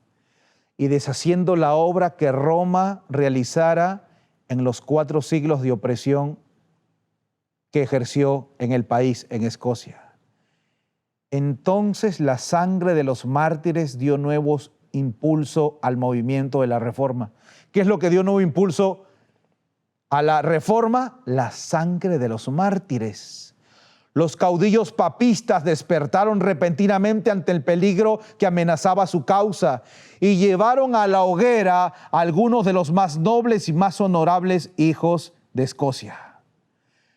y deshaciendo la obra que Roma realizara en los 4 siglos de opresión que ejerció en el país, en Escocia. Entonces la sangre de los mártires dio nuevos impulso al movimiento de la Reforma. ¿Qué es lo que dio nuevo impulso a la Reforma? La sangre de los mártires. Los caudillos papistas despertaron repentinamente ante el peligro que amenazaba su causa y llevaron a la hoguera a algunos de los más nobles y más honorables hijos de Escocia.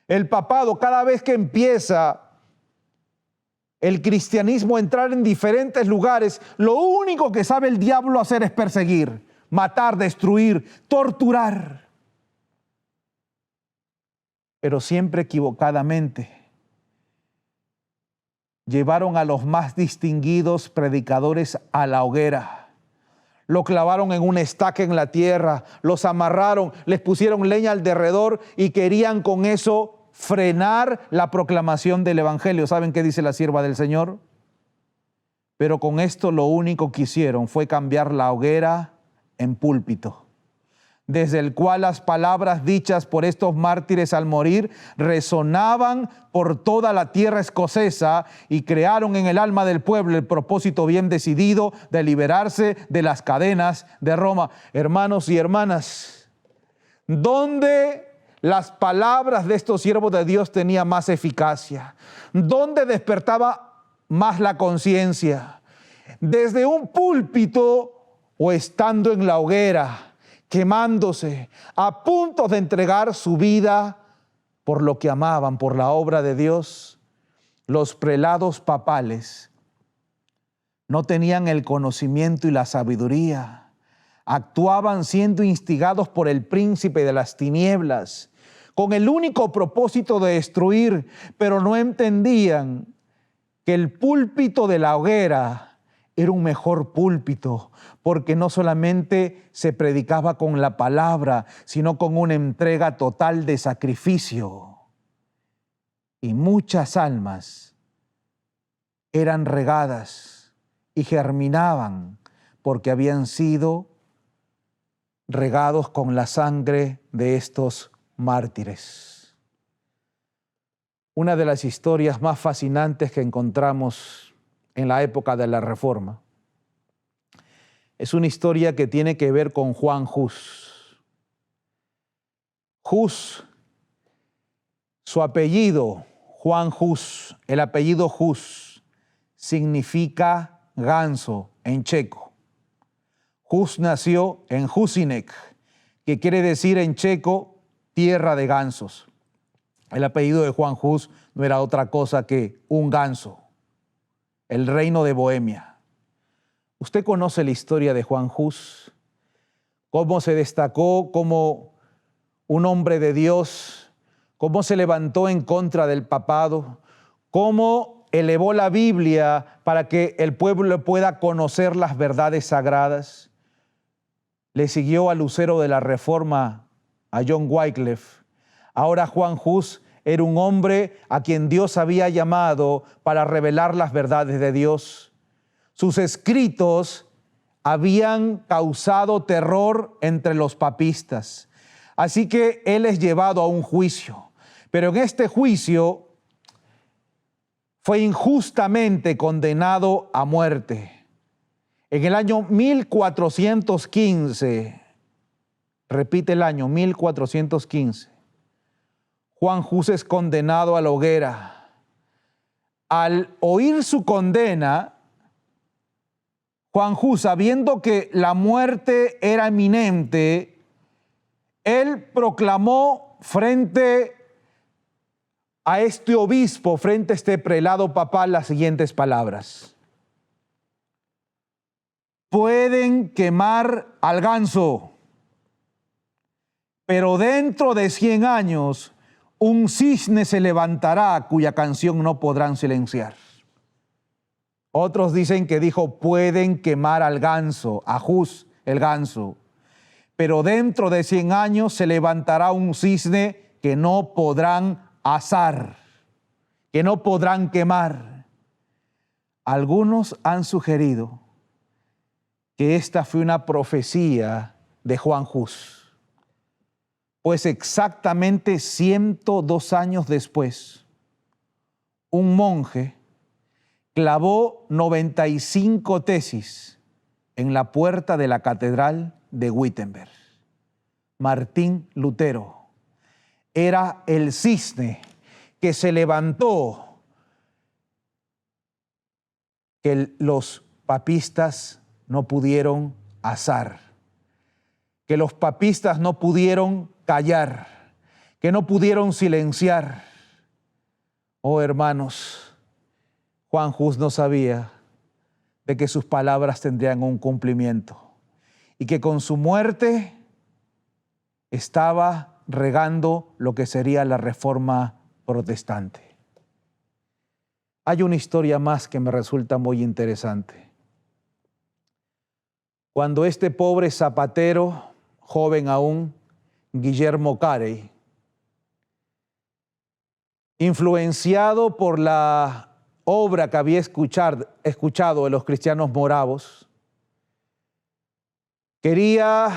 El papado, cada vez que empieza el cristianismo a entrar en diferentes lugares, lo único que sabe el diablo hacer es perseguir, matar, destruir, torturar. Pero siempre equivocadamente. Llevaron a los más distinguidos predicadores a la hoguera. Lo clavaron en una estaca en la tierra, los amarraron, les pusieron leña al derredor y querían con eso frenar la proclamación del evangelio. ¿Saben qué dice la sierva del Señor? Pero con esto lo único que hicieron fue cambiar la hoguera en púlpito, desde el cual las palabras dichas por estos mártires al morir resonaban por toda la tierra escocesa y crearon en el alma del pueblo el propósito bien decidido de liberarse de las cadenas de Roma. Hermanos y hermanas, ¿dónde las palabras de estos siervos de Dios tenían más eficacia? ¿Dónde despertaba más la conciencia? ¿Desde un púlpito o estando en la hoguera, quemándose, a punto de entregar su vida por lo que amaban, por la obra de Dios? Los prelados papales no tenían el conocimiento y la sabiduría. Actuaban siendo instigados por el príncipe de las tinieblas, con el único propósito de destruir, pero no entendían que el púlpito de la hoguera era un mejor púlpito, porque no solamente se predicaba con la palabra, sino con una entrega total de sacrificio. Y muchas almas eran regadas y germinaban porque habían sido regados con la sangre de estos mártires. Una de las historias más fascinantes que encontramos en la época de la Reforma es una historia que tiene que ver con Juan Hus. Hus, su apellido, Juan Hus, el apellido Hus, significa ganso en checo. Hus nació en Husinek, que quiere decir en checo tierra de gansos. El apellido de Juan Hus no era otra cosa que un ganso, el reino de Bohemia. Usted conoce la historia de Juan Hus, cómo se destacó como un hombre de Dios, cómo se levantó en contra del papado, cómo elevó la Biblia para que el pueblo pueda conocer las verdades sagradas. le siguió al lucero de la Reforma, a John Wycliffe. Ahora Juan Hus era un hombre a quien Dios había llamado para revelar las verdades de Dios. Sus escritos habían causado terror entre los papistas. Así que él es llevado a un juicio. Pero en este juicio fue injustamente condenado a muerte. En el año 1415, repite el año 1415, Juan Hus es condenado a la hoguera. Al oír su condena, Juan Hus, sabiendo que la muerte era inminente, él proclamó frente a este obispo, frente a este prelado papal, las siguientes palabras: pueden quemar al ganso, pero dentro de 100 años un cisne se levantará cuya canción no podrán silenciar. Otros dicen que dijo, pueden quemar al ganso, a Hus, el ganso, pero dentro de 100 años se levantará un cisne que no podrán asar, que no podrán quemar. Algunos han sugerido que esta fue una profecía de Juan Hus, pues exactamente 102 años después, un monje clavó 95 tesis en la puerta de la catedral de Wittenberg. Martín Lutero era el cisne que se levantó, que los papistas no pudieron asar, que los papistas no pudieron callar, que no pudieron silenciar. Oh hermanos, Juan Hus no sabía de que sus palabras tendrían un cumplimiento y que con su muerte estaba regando lo que sería la Reforma protestante. Hay una historia más que me resulta muy interesante. Cuando este pobre zapatero, joven aún, Guillermo Carey, influenciado por la obra que había escuchado de los cristianos moravos, quería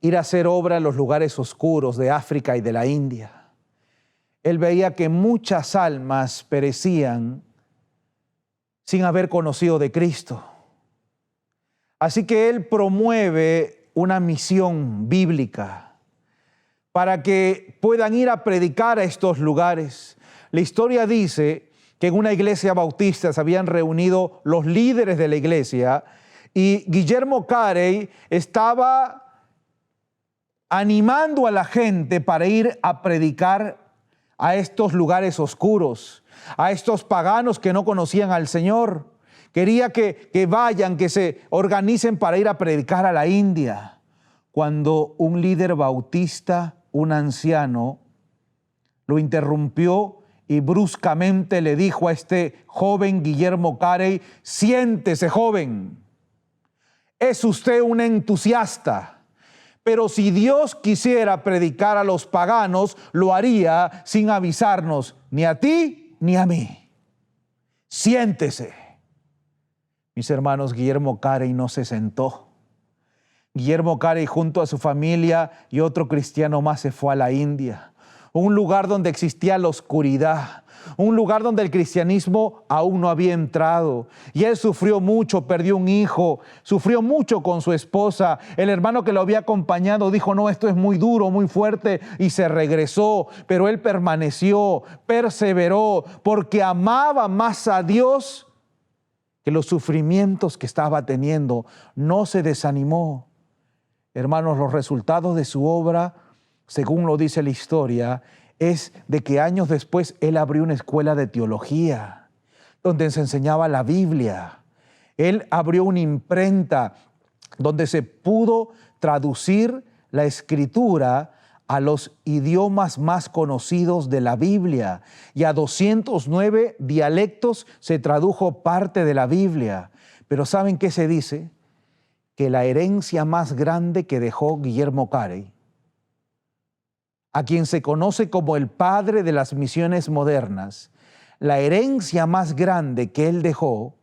ir a hacer obra en los lugares oscuros de África y de la India. Él veía que muchas almas perecían sin haber conocido de Cristo. Así que él promueve una misión bíblica para que puedan ir a predicar a estos lugares. La historia dice que en una iglesia bautista se habían reunido los líderes de la iglesia y Guillermo Carey estaba animando a la gente para ir a predicar a estos lugares oscuros, a estos paganos que no conocían al Señor. Quería que vayan, que se organicen para ir a predicar a la India. Cuando un líder bautista, un anciano, lo interrumpió y bruscamente le dijo a este joven Guillermo Carey: siéntese, joven, es usted un entusiasta, pero si Dios quisiera predicar a los paganos, lo haría sin avisarnos ni a ti ni a mí. Siéntese. Mis hermanos, Guillermo Carey no se sentó. Guillermo Carey junto a su familia y otro cristiano más se fue a la India, un lugar donde existía la oscuridad, un lugar donde el cristianismo aún no había entrado. Y él sufrió mucho, perdió un hijo, sufrió mucho con su esposa. El hermano que lo había acompañado dijo: no, esto es muy duro, muy fuerte, y se regresó. Pero él permaneció, perseveró, porque amaba más a Dios que los sufrimientos que estaba teniendo. No se desanimó. Hermanos, los resultados de su obra, según lo dice la historia, es de que años después él abrió una escuela de teología donde se enseñaba la Biblia. Él abrió una imprenta donde se pudo traducir la escritura a los idiomas más conocidos de la Biblia, y a 209 dialectos se tradujo parte de la Biblia. Pero ¿saben qué se dice? que la herencia más grande que dejó Guillermo Carey, a quien se conoce como el padre de las misiones modernas, la herencia más grande que él dejó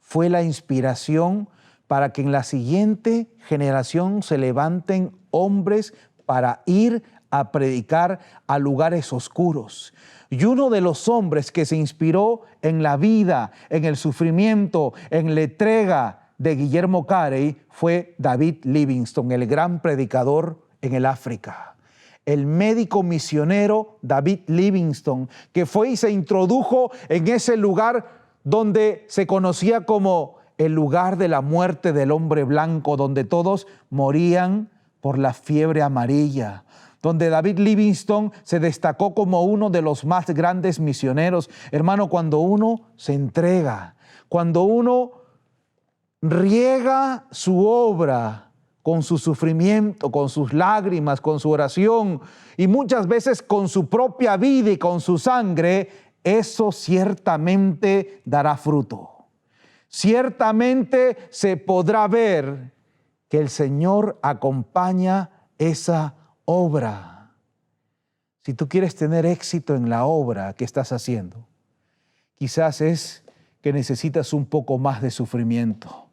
fue la inspiración para que en la siguiente generación se levanten hombres para ir a predicar a lugares oscuros. Y uno de los hombres que se inspiró en la vida, en el sufrimiento, en la entrega de Guillermo Carey fue David Livingstone, el gran predicador en el África. El médico misionero David Livingstone, que fue y se introdujo en ese lugar donde se conocía como el lugar de la muerte del hombre blanco, donde todos morían por la fiebre amarilla, donde David Livingstone se destacó como uno de los más grandes misioneros. Hermano, cuando uno se entrega, cuando uno riega su obra con su sufrimiento, con sus lágrimas, con su oración y muchas veces con su propia vida y con su sangre, eso ciertamente dará fruto. Ciertamente se podrá ver que el Señor acompaña esa obra. Si tú quieres tener éxito en la obra que estás haciendo, quizás es que necesitas un poco más de sufrimiento,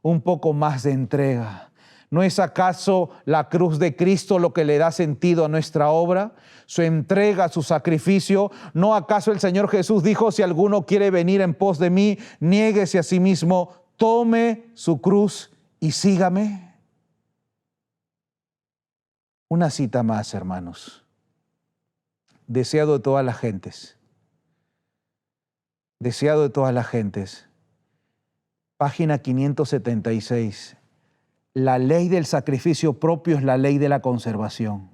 un poco más de entrega. ¿No es acaso la cruz de Cristo lo que le da sentido a nuestra obra? Su entrega, su sacrificio. ¿No acaso el Señor Jesús dijo, si alguno quiere venir en pos de mí, niéguese a sí mismo, tome su cruz y sígame? Una cita más, hermanos. Deseado de todas las gentes. Deseado de todas las gentes. Página 576. La ley del sacrificio propio es la ley de la conservación.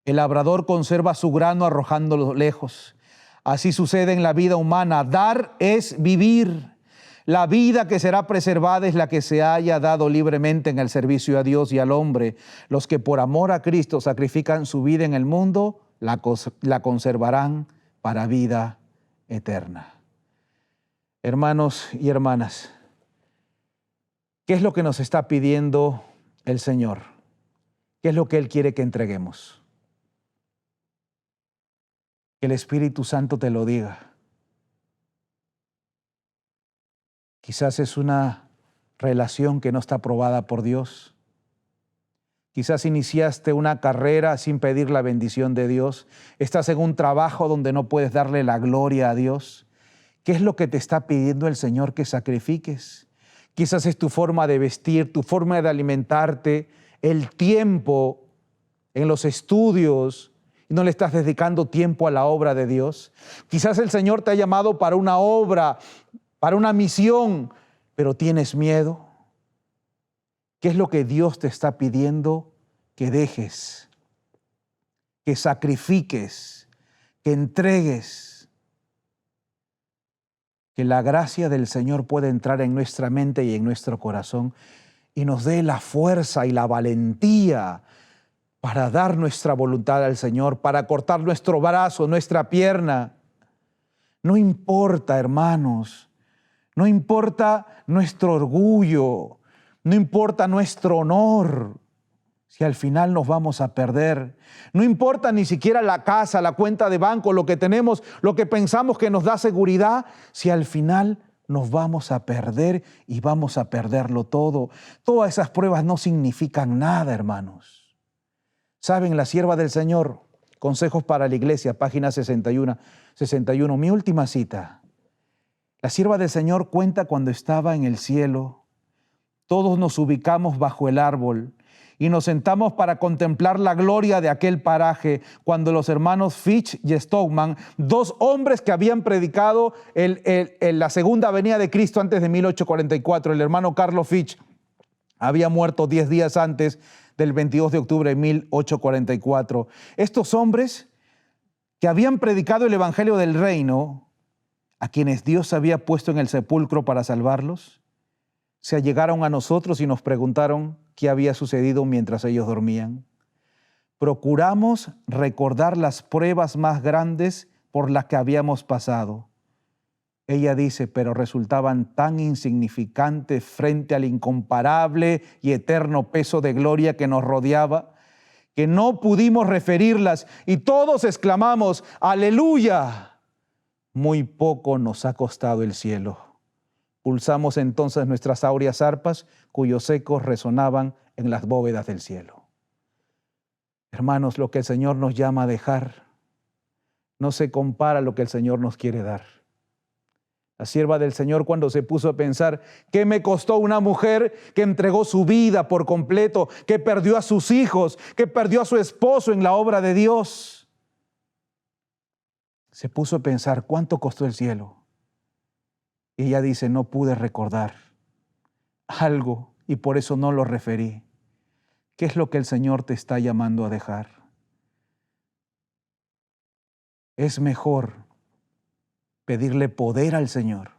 El labrador conserva su grano arrojándolo lejos. Así sucede en la vida humana. Dar es vivir. La vida que será preservada es la que se haya dado libremente en el servicio a Dios y al hombre. Los que por amor a Cristo sacrifican su vida en el mundo, la conservarán para vida eterna. Hermanos y hermanas, ¿qué es lo que nos está pidiendo el Señor? ¿Qué es lo que Él quiere que entreguemos? Que el Espíritu Santo te lo diga. Quizás es una relación que no está aprobada por Dios. Quizás iniciaste una carrera sin pedir la bendición de Dios. Estás en un trabajo donde no puedes darle la gloria a Dios. ¿Qué es lo que te está pidiendo el Señor que sacrifiques? Quizás es tu forma de vestir, tu forma de alimentarte, el tiempo en los estudios, y no le estás dedicando tiempo a la obra de Dios. Quizás el Señor te ha llamado para una obra, para una misión, pero tienes miedo. ¿Qué es lo que Dios te está pidiendo que dejes, que sacrifiques, que entregues? Que la gracia del Señor pueda entrar en nuestra mente y en nuestro corazón y nos dé la fuerza y la valentía para dar nuestra voluntad al Señor, para cortar nuestro brazo, nuestra pierna. No importa, hermanos, no importa nuestro orgullo, no importa nuestro honor, si al final nos vamos a perder. No importa ni siquiera la casa, la cuenta de banco, lo que tenemos, lo que pensamos que nos da seguridad, si al final nos vamos a perder y vamos a perderlo todo. Todas esas pruebas no significan nada, hermanos. ¿Saben? La sierva del Señor, Consejos para la Iglesia, página 61, mi última cita. La sierva del Señor cuenta cuando estaba en el cielo. Todos nos ubicamos bajo el árbol y nos sentamos para contemplar la gloria de aquel paraje cuando los hermanos Fitch y Stockman, dos hombres que habían predicado la segunda venida de Cristo antes de 1844, el hermano Carlos Fitch había muerto 10 días antes del 22 de octubre de 1844. Estos hombres que habían predicado el evangelio del reino, a quienes Dios había puesto en el sepulcro para salvarlos, se allegaron a nosotros y nos preguntaron qué había sucedido mientras ellos dormían. Procuramos recordar las pruebas más grandes por las que habíamos pasado. Ella dice, pero resultaban tan insignificantes frente al incomparable y eterno peso de gloria que nos rodeaba, que no pudimos referirlas y todos exclamamos, ¡aleluya! Muy poco nos ha costado el cielo. Pulsamos entonces nuestras áureas arpas, cuyos ecos resonaban en las bóvedas del cielo. Hermanos, lo que el Señor nos llama a dejar no se compara a lo que el Señor nos quiere dar. La sierva del Señor, cuando se puso a pensar, ¿qué me costó una mujer que entregó su vida por completo, que perdió a sus hijos, que perdió a su esposo en la obra de Dios? Se puso a pensar, ¿cuánto costó el cielo? Y ella dice, no pude recordar algo y por eso no lo referí. ¿Qué es lo que el Señor te está llamando a dejar? Es mejor pedirle poder al Señor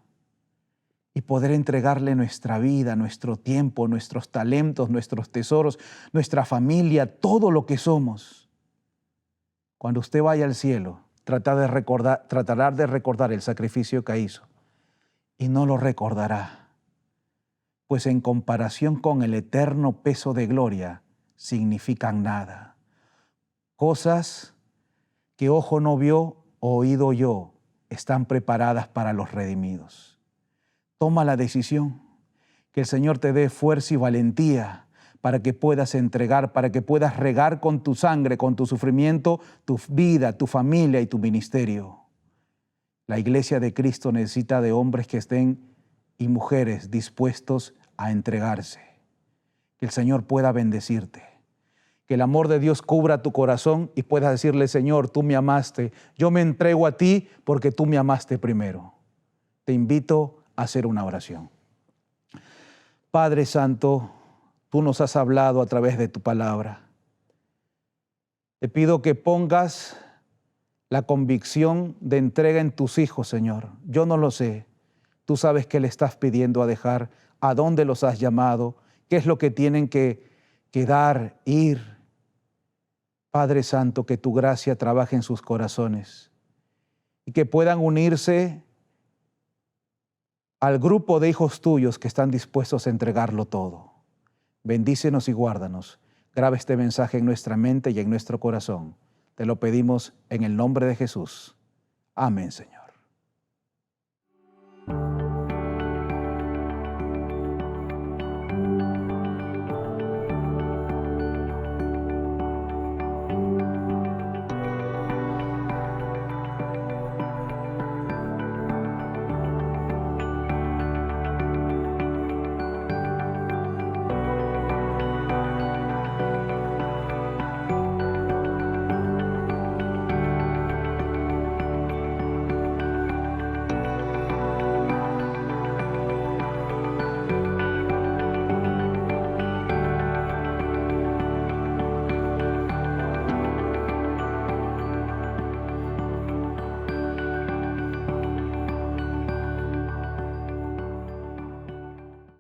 y poder entregarle nuestra vida, nuestro tiempo, nuestros talentos, nuestros tesoros, nuestra familia, todo lo que somos. Cuando usted vaya al cielo, tratará de recordar el sacrificio que hizo y no lo recordará, pues en comparación con el eterno peso de gloria, significan nada. Cosas que ojo no vio, oído oyó, están preparadas para los redimidos. Toma la decisión, que el Señor te dé fuerza y valentía para que puedas entregar, para que puedas regar con tu sangre, con tu sufrimiento, tu vida, tu familia y tu ministerio. La iglesia de Cristo necesita de hombres que estén y mujeres dispuestos a entregarse. Que el Señor pueda bendecirte. Que el amor de Dios cubra tu corazón y puedas decirle, Señor, tú me amaste, yo me entrego a ti porque tú me amaste primero. Te invito a hacer una oración. Padre Santo, tú nos has hablado a través de tu palabra. Te pido que pongas la convicción de entrega en tus hijos, Señor. Yo no lo sé. Tú sabes qué le estás pidiendo a dejar, a dónde los has llamado, qué es lo que tienen que dar, ir. Padre Santo, que tu gracia trabaje en sus corazones y que puedan unirse al grupo de hijos tuyos que están dispuestos a entregarlo todo. Bendícenos y guárdanos. Graba este mensaje en nuestra mente y en nuestro corazón. Te lo pedimos en el nombre de Jesús. Amén, Señor.